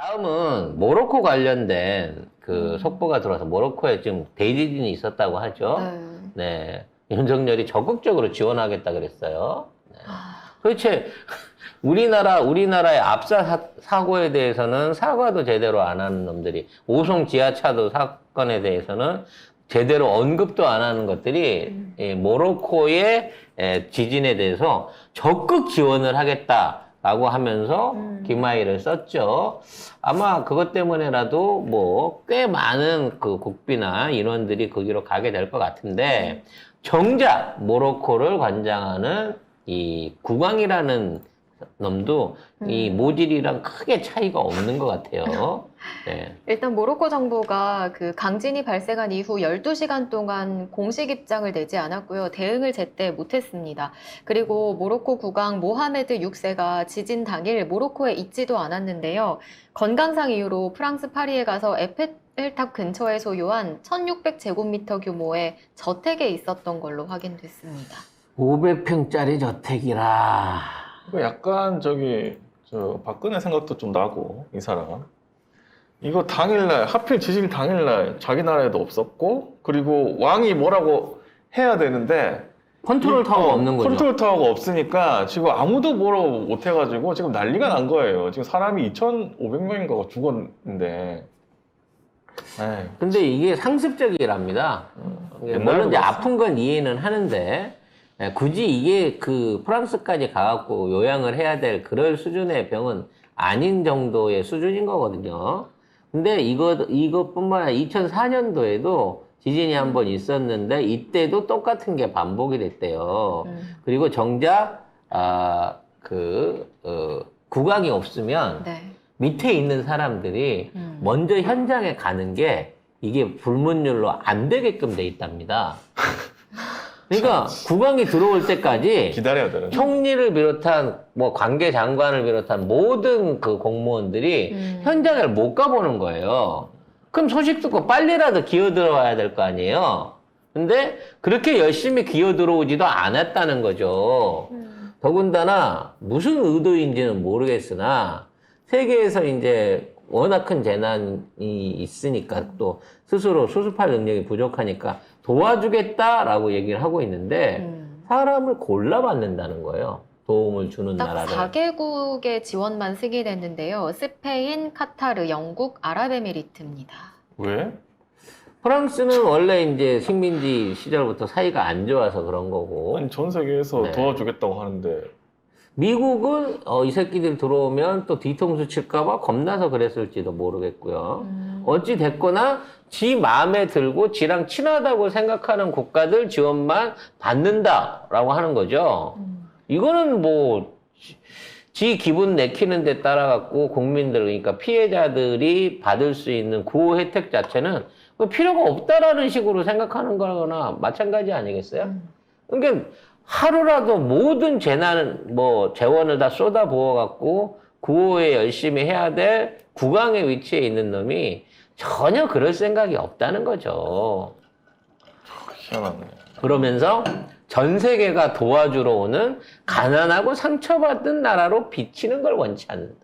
다음은 모로코 관련된 그 속보가 들어와서 모로코에 지금 대지진이 있었다고 하죠. 네. 윤석열이 적극적으로 지원하겠다 그랬어요. 네. 도대체 우리나라의 압사 사고에 대해서는 사과도 제대로 안 하는 놈들이, 오송 지하차도 사건에 대해서는 제대로 언급도 안 하는 것들이 이 모로코의 지진에 대해서 적극 지원을 하겠다라고 하면서 기마이를 썼죠. 아마 그것 때문에라도 뭐 꽤 많은 그 국비나 인원들이 거기로 가게 될 것 같은데, 정작 모로코를 관장하는 이 국왕이라는 놈도 이 모질이랑 크게 차이가 없는 것 같아요. 네. 일단 모로코 정부가 그 강진이 발생한 이후 12시간 동안 공식 입장을 내지 않았고요. 대응을 제때 못했습니다. 그리고 모로코 국왕 모하메드 6세가 지진 당일 모로코에 있지도 않았는데요. 건강상 이유로 프랑스 파리에 가서 에펠탑 근처에 소유한 1600제곱미터 규모의 저택에 있었던 걸로 확인됐습니다. 500평짜리 저택이라. 이거 약간 저 박근혜 생각도 좀 나고, 이 사람. 이거 당일날, 하필 지진 당일날 자기 나라에도 없었고, 그리고 왕이 뭐라고 해야 되는데 컨트롤 타워가 없는 거죠. 컨트롤 타워가 없으니까 지금 아무도 뭐라고 못 해가지고 지금 난리가 난 거예요. 지금 사람이 2,500명인가가 죽었는데. 에이, 근데 이게 상습적이랍니다. 물론 이제 아픈 건 이해는 하는데, 굳이 이게 그 프랑스까지 가갖고 요양을 해야 될 그럴 수준의 병은 아닌 정도의 수준인 거거든요. 근데 이것뿐만 아니라 2004년도에도 지진이 한 번 있었는데, 이때도 똑같은 게 반복이 됐대요. 그리고 정작, 국왕이 없으면, 네. 밑에 있는 사람들이 먼저 현장에 가는 게 이게 불문율로 안 되게끔 돼 있답니다. 그러니까 국왕이 들어올 때까지 기다려야 되는. 총리를 비롯한 뭐 관계 장관을 비롯한 모든 그 공무원들이 현장을 못 가보는 거예요. 그럼 소식 듣고 빨리라도 기어 들어와야 될 거 아니에요. 근데 그렇게 열심히 기어 들어오지도 않았다는 거죠. 더군다나 무슨 의도인지는 모르겠으나 세계에서 이제 워낙 큰 재난이 있으니까 또 스스로 수습할 능력이 부족하니까 도와주겠다라고 얘기를 하고 있는데 사람을 골라받는다는 거예요. 도움을 주는 딱 나라를. 4개국의 지원만 승인했는데요. 스페인, 카타르, 영국, 아랍에미리트입니다. 왜? 프랑스는 원래 이제 식민지 시절부터 사이가 안 좋아서 그런 거고, 아니, 전 세계에서 네. 도와주겠다고 하는데. 미국은 이 새끼들 들어오면 또 뒤통수 칠까봐 겁나서 그랬을지도 모르겠고요. 어찌 됐거나 지 마음에 들고 지랑 친하다고 생각하는 국가들 지원만 받는다라고 하는 거죠. 이거는 뭐 지 기분 내키는 데 따라 갖고 국민들, 그러니까 피해자들이 받을 수 있는 구호 혜택 자체는 필요가 없다라는 식으로 생각하는 거나 마찬가지 아니겠어요? 그러니까 하루라도 모든 재원을 다 쏟아 부어 갖고 구호에 열심히 해야 될 국왕의 위치에 있는 놈이 전혀 그럴 생각이 없다는 거죠. 희한하네. 그러면서 전 세계가 도와주러 오는 가난하고 상처받은 나라로 비치는 걸 원치 않는다.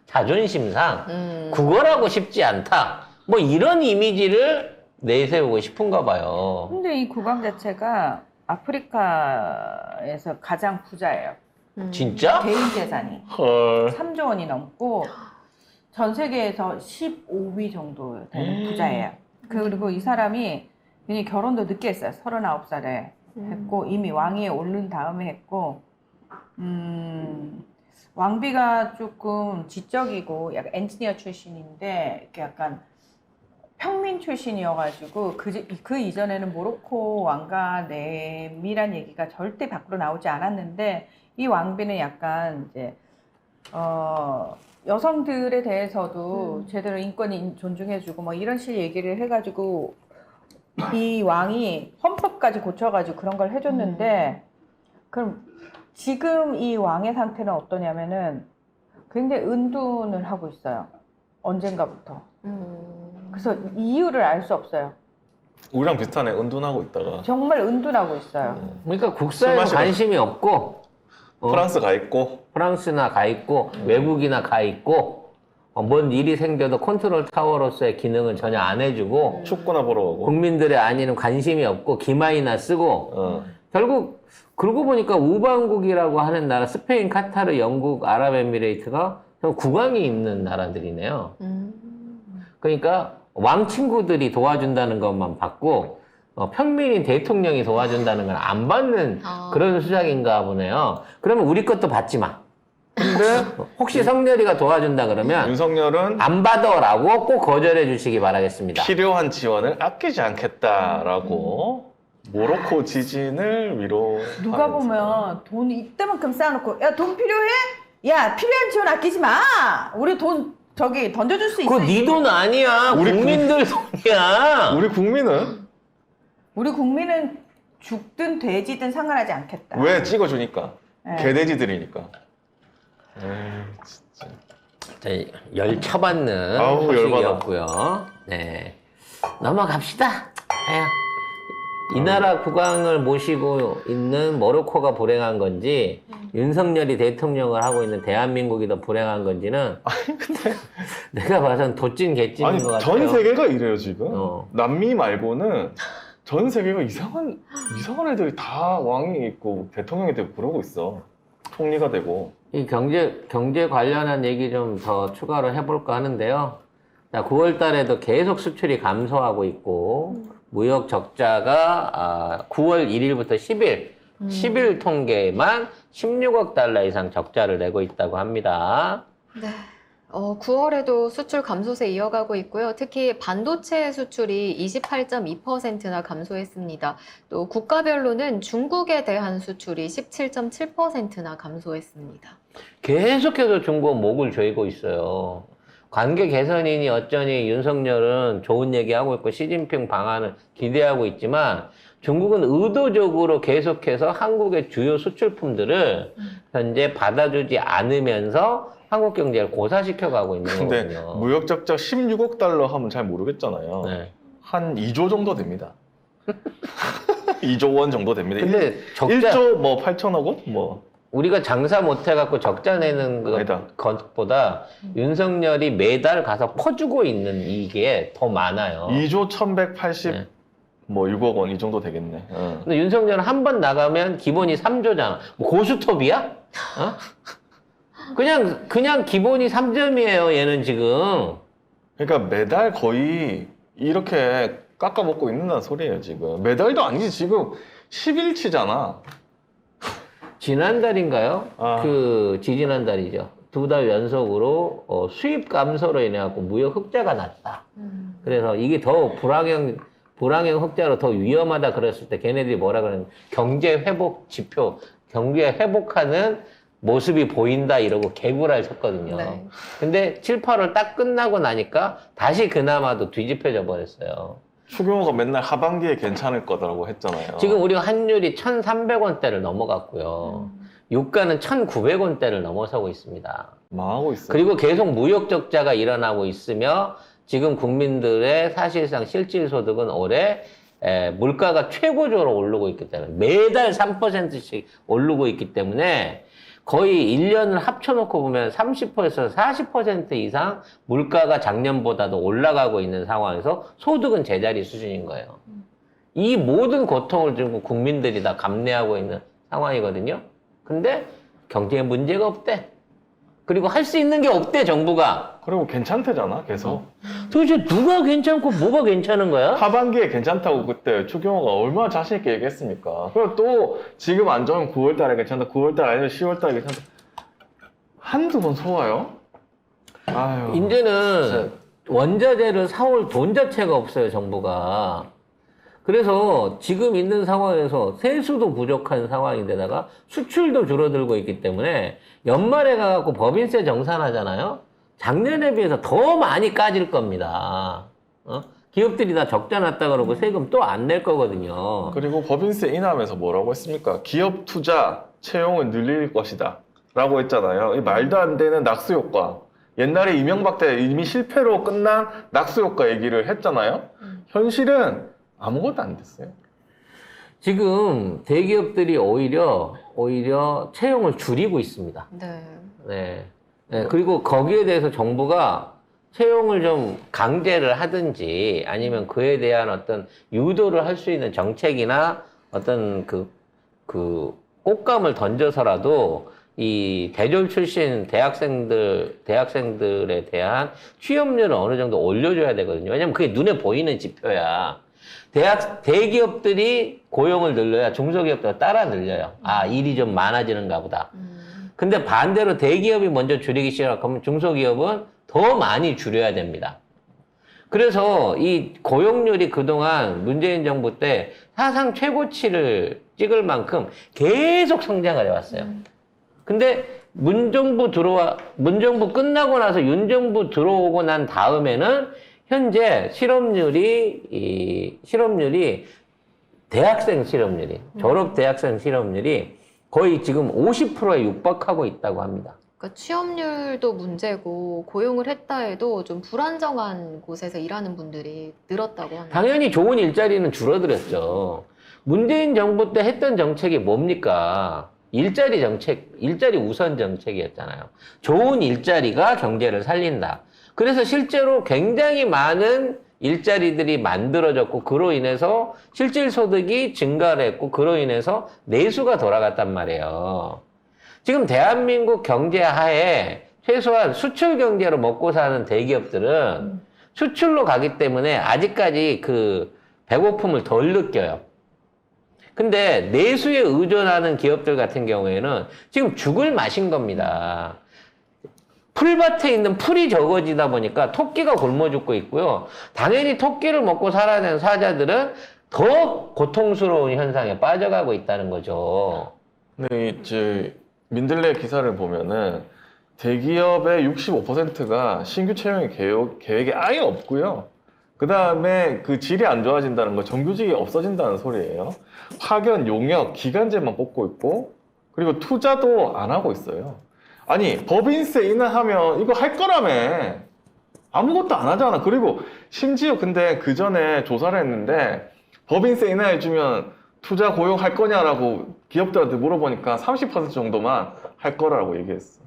자존심상 구걸하고 싶지 않다. 뭐 이런 이미지를 내세우고 싶은가 봐요. 근데 이 국왕 자체가 아프리카에서 가장 부자예요. 진짜? 개인 재산이 헐. 3조 원이 넘고 전 세계에서 15위 정도 되는 부자예요. 그리고 이 사람이 굉장히 결혼도 늦게 했어요. 39살에 했고 이미 왕위에 오른 다음에 했고 왕비가 조금 지적이고 약간 엔지니어 출신인데 이렇게 약간 평민 출신이어가지고 그 이전에는 모로코 왕가 내밀한 얘기가 절대 밖으로 나오지 않았는데 이 왕비는 약간 이제 여성들에 대해서도 제대로 인권이 존중해주고 뭐 이런 식 얘기를 해가지고 이 왕이 헌법까지 고쳐가지고 그런 걸 해줬는데 그럼 지금 이 왕의 상태는 어떠냐면은 굉장히 은둔을 하고 있어요. 언젠가부터. 그래서 이유를 알 수 없어요. 우리랑 비슷하네. 은둔하고 있다가. 정말 은둔하고 있어요. 그러니까 국사에 술 마시러- 관심이 없고, 프랑스 가 있고. 프랑스나 가 있고, 외국이나 가 있고, 뭔 일이 생겨도 컨트롤 타워로서의 기능을 전혀 안 해주고 축구나 보러 가고. 국민들의 안위는 관심이 없고 기마이나 쓰고 어. 결국 그러고 보니까 우방국이라고 하는 나라 스페인, 카타르, 영국, 아랍에미레이트가 국왕이 있는 나라들이네요. 그러니까 왕 친구들이 도와준다는 것만 받고 평민인 대통령이 도와준다는 걸 안 받는 그런 수작인가 보네요. 그러면 우리 것도 받지 마. 근데 혹시 성렬이가 도와준다 그러면 윤석열은 안 받아라고 꼭 거절해 주시기 바라겠습니다. 필요한 지원을 아끼지 않겠다라고 모로코 지진을 위로. 누가 보면 돈 이때만큼 쌓아놓고 야 돈 필요해? 야 필요한 지원 아끼지 마. 우리 돈 저기 던져줄 수 있어. 그거 네 돈 아니야. 우리 국민들 돈이야. 우리 국민은 죽든 돼지든 상관하지 않겠다. 왜 찍어주니까? 네. 개돼지들이니까. 에이, 진짜. 열 쳐받는 아우, 소식이었고요. 네. 넘어갑시다. 아유. 이 나라 국왕을 모시고 있는 모로코가 불행한 건지 윤석열이 대통령을 하고 있는 대한민국이 더 불행한 건지는 아니 근데 내가 봐선 도찐 개찐인 것 같아요. 전 세계가 이래요 지금. 어. 남미 말고는 전 세계가 이상한 애들이 다 왕이 있고 대통령이 되고 그러고 있어. 총리가 되고. 이 경제 관련한 얘기 좀 더 추가로 해볼까 하는데요. 자, 9월 달에도 계속 수출이 감소하고 있고, 무역 적자가 9월 1일부터 10일 통계만 16억 달러 이상 적자를 내고 있다고 합니다. 네. 9월에도 수출 감소세 이어가고 있고요. 특히 반도체 수출이 28.2%나 감소했습니다. 또 국가별로는 중국에 대한 수출이 17.7%나 감소했습니다. 계속해서 중국은 목을 조이고 있어요. 관계 개선이니 어쩌니 윤석열은 좋은 얘기하고 있고 시진핑 방안을 기대하고 있지만 중국은 의도적으로 계속해서 한국의 주요 수출품들을 현재 받아주지 않으면서 한국 경제를 고사시켜가고 있는 근데 거거든요. 무역 적자 16억 달러 하면 잘 모르겠잖아요. 네. 한 2조 정도 됩니다. 2조 원 정도 됩니다. 근데 적자 1조 뭐 8천억 원? 뭐 우리가 장사 못해갖고 적자 내는 아니다. 것보다 윤석열이 매달 가서 퍼주고 있는 이게 더 많아요. 2조 1180 네. 뭐 6억 원 이 정도 되겠네. 어. 근데 윤석열은 한 번 나가면 기본이 3조잖아. 뭐 고스톱이야? 어? 그냥 기본이 3점이에요, 얘는 지금. 그러니까 매달 거의 이렇게 깎아먹고 있는 소리예요 지금. 매달도 아니지 지금 10일치잖아. 지난달인가요? 아. 지지난달이죠. 2달 연속으로 수입 감소로 인해갖고 무역 흑자가 났다. 그래서 이게 더 불황형 흑자로 더 위험하다 그랬을 때 걔네들이 뭐라 그러냐면 경제 회복 지표, 경제 회복하는 모습이 보인다 이러고 개구라를 쳤거든요. 네. 근데 7, 8월 딱 끝나고 나니까 다시 그나마도 뒤집혀져 버렸어요. 추경호가 맨날 하반기에 괜찮을 거다라고 했잖아요. 지금 우리가 환율이 1,300원대를 넘어갔고요. 유가는 1,900원대를 넘어서고 있습니다. 망하고 있어요. 그리고 계속 무역 적자가 일어나고 있으며 지금 국민들의 사실상 실질 소득은 올해 물가가 최고조로 오르고 있기 때문에 매달 3%씩 오르고 있기 때문에 거의 1년을 합쳐놓고 보면 30%에서 40% 이상 물가가 작년보다도 올라가고 있는 상황에서 소득은 제자리 수준인 거예요. 이 모든 고통을 지금 국민들이 다 감내하고 있는 상황이거든요. 근데 경제에 문제가 없대. 그리고 할 수 있는 게 없대, 정부가. 그리고 괜찮대잖아 계속. 도대체 누가 괜찮고 뭐가 괜찮은 거야? 하반기에 괜찮다고 그때 추경호가 얼마나 자신 있게 얘기했습니까? 그리고 또 지금 안 좋으면 9월 달에 괜찮다. 9월 달 아니면 10월 달에 괜찮다. 한두 번 소화요? 아유. 이제는 원자재를 사올 돈 자체가 없어요, 정부가. 그래서 지금 있는 상황에서 세수도 부족한 상황인데다가 수출도 줄어들고 있기 때문에 연말에 가갖고 법인세 정산하잖아요. 작년에 비해서 더 많이 까질 겁니다. 기업들이 다 적자 났다 그러고 세금 또 안 낼 거거든요. 그리고 법인세 인하하면서 뭐라고 했습니까? 기업 투자 채용을 늘릴 것이다 라고 했잖아요. 이 말도 안 되는 낙수 효과. 옛날에 이명박 때 이미 실패로 끝난 낙수 효과 얘기를 했잖아요. 현실은 아무것도 안 됐어요. 지금 대기업들이 오히려 채용을 줄이고 있습니다. 네. 네. 네, 그리고 거기에 대해서 정부가 채용을 좀 강제를 하든지 아니면 그에 대한 어떤 유도를 할 수 있는 정책이나 어떤 꽃감을 던져서라도 이 대졸 출신 대학생들에 대한 취업률을 어느 정도 올려줘야 되거든요. 왜냐면 그게 눈에 보이는 지표야. 대기업들이 고용을 늘려야 중소기업도 따라 늘려요. 아, 일이 좀 많아지는가 보다. 근데 반대로 대기업이 먼저 줄이기 시작하면 중소기업은 더 많이 줄여야 됩니다. 그래서 이 고용률이 그동안 문재인 정부 때 사상 최고치를 찍을 만큼 계속 성장을 해왔어요. 근데 문정부 끝나고 나서 윤정부 들어오고 난 다음에는 현재 실업률이 대학생 실업률이, 졸업 대학생 실업률이 거의 지금 50%에 육박하고 있다고 합니다. 그러니까 취업률도 문제고 고용을 했다 해도 좀 불안정한 곳에서 일하는 분들이 늘었다고 합니다. 당연히 좋은 일자리는 줄어들었죠. 문재인 정부 때 했던 정책이 뭡니까? 일자리 정책, 일자리 우선 정책이었잖아요. 좋은 일자리가 경제를 살린다. 그래서 실제로 굉장히 많은 일자리들이 만들어졌고 그로 인해서 실질 소득이 증가를 했고 그로 인해서 내수가 돌아갔단 말이에요. 지금 대한민국 경제 하에 최소한 수출 경제로 먹고 사는 대기업들은 수출로 가기 때문에 아직까지 그 배고픔을 덜 느껴요. 근데 내수에 의존하는 기업들 같은 경우에는 지금 죽을 맛인 겁니다. 풀밭에 있는 풀이 적어지다 보니까 토끼가 굶어 죽고 있고요. 당연히 토끼를 먹고 살아야 되는 사자들은 더 고통스러운 현상에 빠져가고 있다는 거죠. 근데 이제 민들레 기사를 보면은 대기업의 65%가 신규 채용의 계획이 아예 없고요. 그 다음에 그 질이 안 좋아진다는 거, 정규직이 없어진다는 소리예요. 파견, 용역, 기간제만 뽑고 있고, 그리고 투자도 안 하고 있어요. 아니, 법인세 인하하면 이거 할 거라며. 아무것도 안 하잖아. 그리고 심지어 근데 그 전에 조사를 했는데, 법인세 인하해주면 투자 고용할 거냐라고 기업들한테 물어보니까 30% 정도만 할 거라고 얘기했어.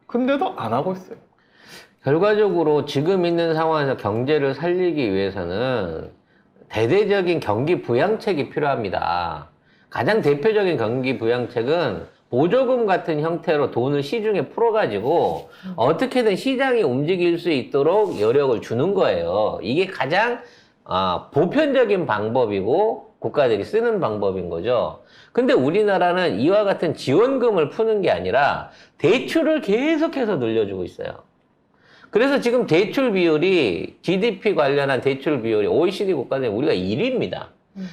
근데도 안 하고 있어요. 결과적으로 지금 있는 상황에서 경제를 살리기 위해서는 대대적인 경기 부양책이 필요합니다. 가장 대표적인 경기 부양책은 보조금 같은 형태로 돈을 시중에 풀어가지고 어떻게든 시장이 움직일 수 있도록 여력을 주는 거예요. 이게 가장 보편적인 방법이고 국가들이 쓰는 방법인 거죠. 근데 우리나라는 이와 같은 지원금을 푸는 게 아니라 대출을 계속해서 늘려주고 있어요. 그래서 지금 대출 비율이 GDP 관련한 대출 비율이 OECD 국가 중에 우리가 1위입니다.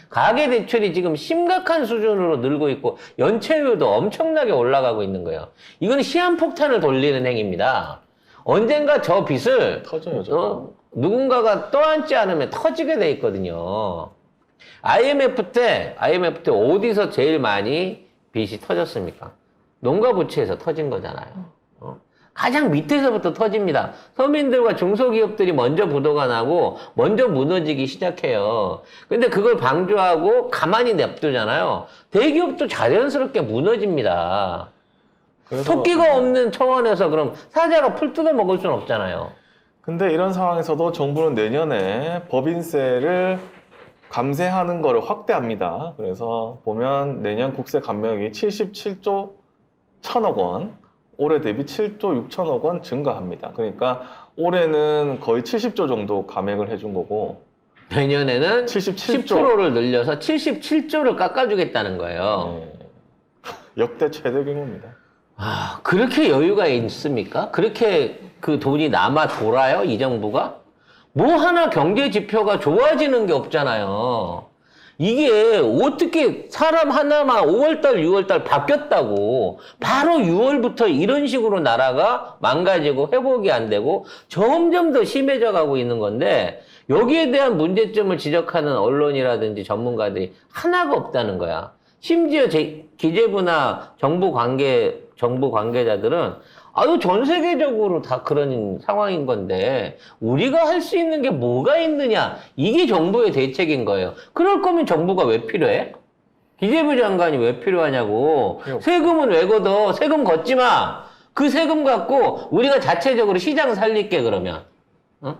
가계 대출이 지금 심각한 수준으로 늘고 있고 연체율도 엄청나게 올라가고 있는 거예요. 이건 시한폭탄을 돌리는 행위입니다. 언젠가 저 빚을 터져요, 누군가가 떠안지 않으면 터지게 돼 있거든요. IMF 때 어디서 제일 많이 빚이 터졌습니까? 농가 부채에서 터진 거잖아요. 가장 밑에서부터 터집니다. 서민들과 중소기업들이 먼저 부도가 나고 먼저 무너지기 시작해요. 근데 그걸 방조하고 가만히 냅두잖아요. 대기업도 자연스럽게 무너집니다. 토끼가 없는 초원에서 그럼 사자가 풀 뜯어 먹을 수는 없잖아요. 근데 이런 상황에서도 정부는 내년에 법인세를 감세하는 거를 확대합니다. 그래서 보면 내년 국세 감면액이 77조 1천억 원, 올해 대비 7조 6천억 원 증가합니다. 그러니까 올해는 거의 70조 정도 감액을 해준 거고 내년에는 77조. 10%를 늘려서 77조를 깎아주겠다는 거예요. 네. 역대 최대 규모입니다. 그렇게 여유가 있습니까? 그렇게 그 돈이 남아 돌아요? 이 정부가? 뭐 하나 경제 지표가 좋아지는 게 없잖아요. 이게 어떻게 사람 하나만 5월달, 6월달 바뀌었다고 바로 6월부터 이런 식으로 나라가 망가지고 회복이 안 되고 점점 더 심해져 가고 있는 건데 여기에 대한 문제점을 지적하는 언론이라든지 전문가들이 하나가 없다는 거야. 심지어 기재부나 정부 관계자들은 전 세계적으로 다 그런 상황인 건데 우리가 할 수 있는 게 뭐가 있느냐, 이게 정부의 대책인 거예요. 그럴 거면 정부가 왜 필요해? 기재부 장관이 왜 필요하냐고. 세금은 왜 걷어? 세금 걷지 마. 그 세금 갖고 우리가 자체적으로 시장 살릴게 그러면. 어?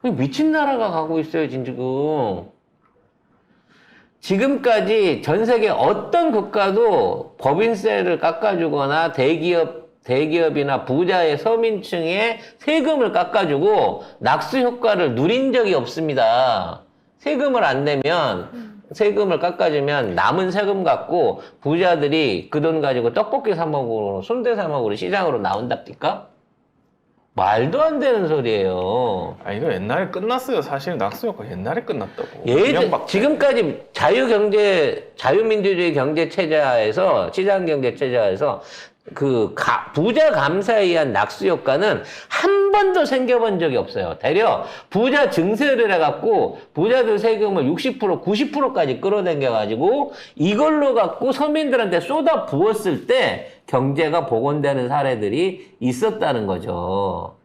미친 나라가 가고 있어요 지금. 지금까지 전 세계 어떤 국가도 법인세를 깎아주거나 대기업이나 부자의 서민층의 세금을 깎아주고 낙수 효과를 누린 적이 없습니다. 세금을 안 내면, 세금을 깎아주면 남은 세금 갖고 부자들이 그 돈 가지고 떡볶이 사 먹으러, 순대 사 먹으러 시장으로 나온답니까? 말도 안 되는 소리예요. 아, 이거 옛날에 끝났어요. 사실 낙수효과 옛날에 끝났다고. 지금까지 자유민주주의 경제 체제하에서, 시장 경제 체제하에서 부자 감사에 의한 낙수 효과는 한 번도 생겨본 적이 없어요. 대려 부자 증세를 해갖고 부자들 세금을 60%, 90%까지 끌어당겨가지고 이걸로 갖고 서민들한테 쏟아 부었을 때 경제가 복원되는 사례들이 있었다는 거죠.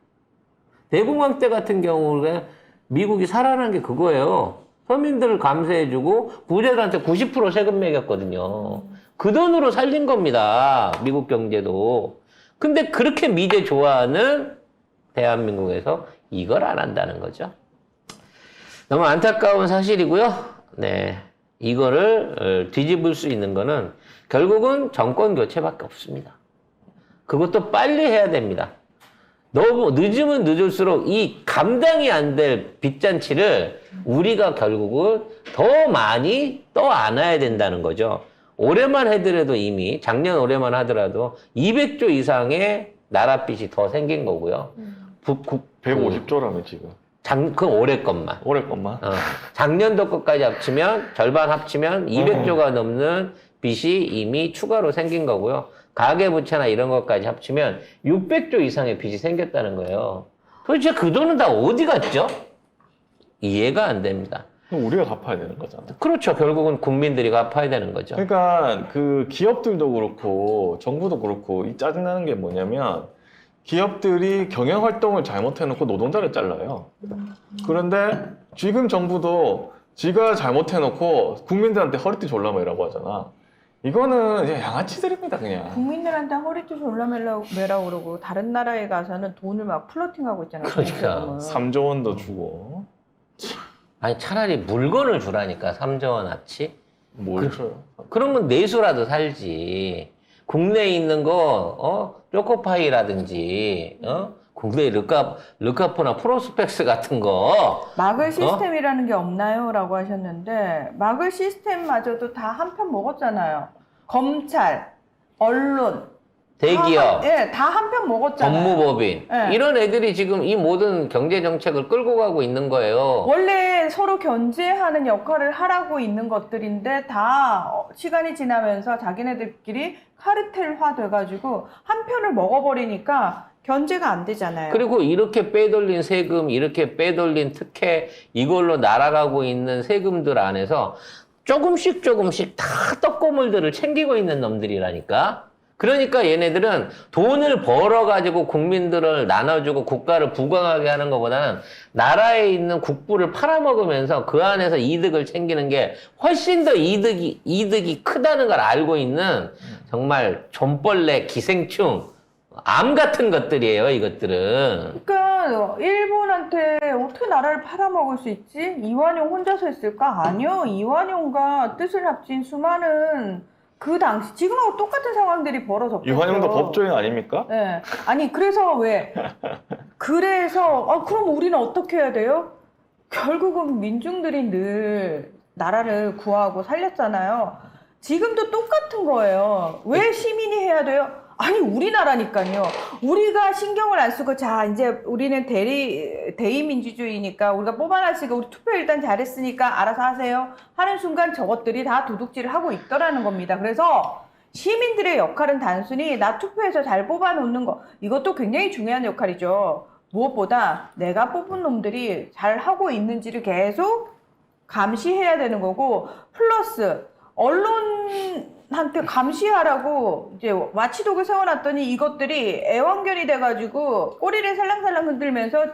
대공황 때 같은 경우는 미국이 살아난 게 그거예요. 서민들을 감세해주고 부자들한테 90% 세금 매겼거든요. 그 돈으로 살린 겁니다. 미국 경제도. 근데 그렇게 미제 좋아하는 대한민국에서 이걸 안 한다는 거죠. 너무 안타까운 사실이고요. 네. 이거를 뒤집을 수 있는 거는 결국은 정권 교체밖에 없습니다. 그것도 빨리 해야 됩니다. 너무 늦으면 늦을수록 이 감당이 안 될 빚잔치를 우리가 결국은 더 많이 떠안아야 된다는 거죠. 올해만 해더라도 이미 작년 올해만 하더라도 200조 이상의 나라 빚이 더 생긴 거고요. 150조라며 지금. 그 올해 것만. 올해 것만. 작년도 것까지 합치면 절반 합치면 200조가 넘는 빚이 이미 추가로 생긴 거고요. 가계부채나 이런 것까지 합치면 600조 이상의 빚이 생겼다는 거예요. 도대체 그 돈은 다 어디 갔죠? 이해가 안 됩니다. 그럼 우리가 갚아야 되는 거잖아. 그렇죠. 결국은 국민들이 갚아야 되는 거죠. 그러니까 그 기업들도 그렇고 정부도 그렇고 이 짜증나는 게 뭐냐면 기업들이 경영 활동을 잘못해놓고 노동자를 잘라요. 그런데 지금 정부도 지가 잘못해놓고 국민들한테 허리띠 졸라매라고 하잖아. 이거는 그냥 양아치들입니다, 그냥. 국민들한테 허리띠 졸라매라고 그러고 다른 나라에 가서는 돈을 막 플러팅하고 있잖아요. 그러니까. 3조 원도 주고. 아니 차라리 물건을 주라니까 3조 원 어치? 뭘 줘요? 그러면 내수라도 살지. 국내에 있는 거 초코파이라든지 국내 르카포나 프로스펙스 같은 거 막을 시스템이라는 게 없나요? 라고 하셨는데 막을 시스템마저도 다 한편 먹었잖아요. 검찰, 언론, 대기업, 다 한편 먹었잖아요. 법무법인 네. 이런 애들이 지금 이 모든 경제 정책을 끌고 가고 있는 거예요. 원래 서로 견제하는 역할을 하라고 있는 것들인데 다 시간이 지나면서 자기네들끼리 카르텔화 돼가지고 한 편을 먹어버리니까 견제가 안 되잖아요. 그리고 이렇게 빼돌린 세금, 이렇게 빼돌린 특혜 이걸로 날아가고 있는 세금들 안에서 조금씩 다 떡고물들을 챙기고 있는 놈들이라니까. 그러니까 얘네들은 돈을 벌어가지고 국민들을 나눠주고 국가를 부강하게 하는 것보다는 나라에 있는 국부를 팔아먹으면서 그 안에서 이득을 챙기는 게 훨씬 더 이득이 크다는 걸 알고 있는 정말 존벌레, 기생충, 암 같은 것들이에요, 이것들은. 그러니까 일본한테 어떻게 나라를 팔아먹을 수 있지? 이완용 혼자서 했을까? 아니요. 이완용과 뜻을 합친 수많은 그 당시 지금하고 똑같은 상황들이 벌어졌겠죠. 이완용도 법조인 아닙니까? 네. 아니 그래서 그럼 우리는 어떻게 해야 돼요? 결국은 민중들이 늘 나라를 구하고 살렸잖아요. 지금도 똑같은 거예요. 왜 시민이 해야 돼요? 아니 우리나라니까요. 우리가 신경을 안 쓰고 자 이제 우리는 대의민주주의니까 우리가 뽑아놨으니까 우리 투표 일단 잘했으니까 알아서 하세요 하는 순간 저것들이 다 도둑질을 하고 있더라는 겁니다. 그래서 시민들의 역할은 단순히 나 투표해서 잘 뽑아놓는 거 이것도 굉장히 중요한 역할이죠. 무엇보다 내가 뽑은 놈들이 잘 하고 있는지를 계속 감시해야 되는 거고 플러스 언론한테 감시하라고 이제 와치독을 세워놨더니 이것들이 애완견이 돼가지고 꼬리를 살랑살랑 흔들면서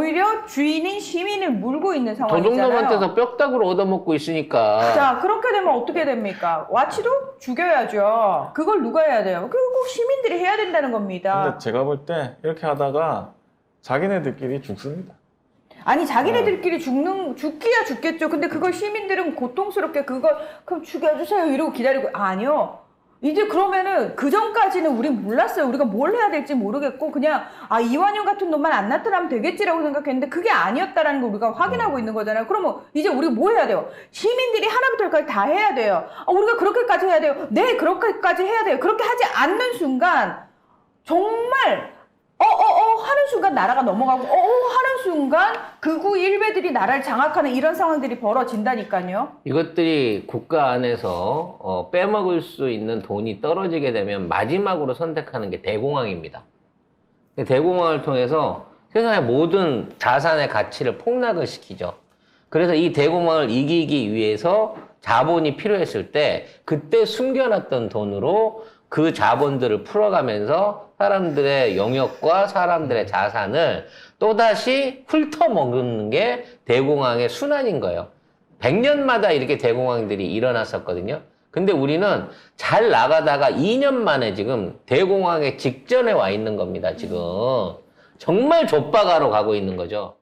오히려 주인인 시민을 물고 있는 상황이잖아요. 도둑놈한테서 뼈다구로 얻어먹고 있으니까. 자, 그렇게 되면 어떻게 됩니까? 와치도 죽여야죠. 그걸 누가 해야 돼요? 그거 꼭 시민들이 해야 된다는 겁니다. 근데 제가 볼 때 이렇게 하다가 자기네들끼리 죽습니다. 아니 자기네들끼리 죽기야 죽겠죠. 근데 그걸 시민들은 고통스럽게 그걸 그럼 죽여주세요 이러고 기다리고 아니요. 이제 그러면은 그 전까지는 우린 몰랐어요. 우리가 뭘 해야 될지 모르겠고 그냥 이완용 같은 놈만 안 나타나면 되겠지라고 생각했는데 그게 아니었다라는 걸 우리가 확인하고 있는 거잖아요. 그러면 이제 우리 뭐 해야 돼요? 시민들이 하나부터 열까지 다 해야 돼요. 우리가 그렇게까지 해야 돼요. 네, 그렇게까지 해야 돼요. 그렇게 하지 않는 순간 정말 하는 순간 나라가 넘어가고 하는 순간 극우 일베들이 나라를 장악하는 이런 상황들이 벌어진다니까요. 이것들이 국가 안에서 빼먹을 수 있는 돈이 떨어지게 되면 마지막으로 선택하는 게 대공황입니다. 대공황을 통해서 세상의 모든 자산의 가치를 폭락을 시키죠. 그래서 이 대공황을 이기기 위해서 자본이 필요했을 때 그때 숨겨놨던 돈으로 그 자본들을 풀어가면서 사람들의 영역과 사람들의 자산을 또다시 훑어먹는 게 대공황의 순환인 거예요. 100년마다 이렇게 대공황들이 일어났었거든요. 근데 우리는 잘 나가다가 2년 만에 지금 대공황의 직전에 와 있는 겁니다, 지금. 정말 좆바가로 가고 있는 거죠.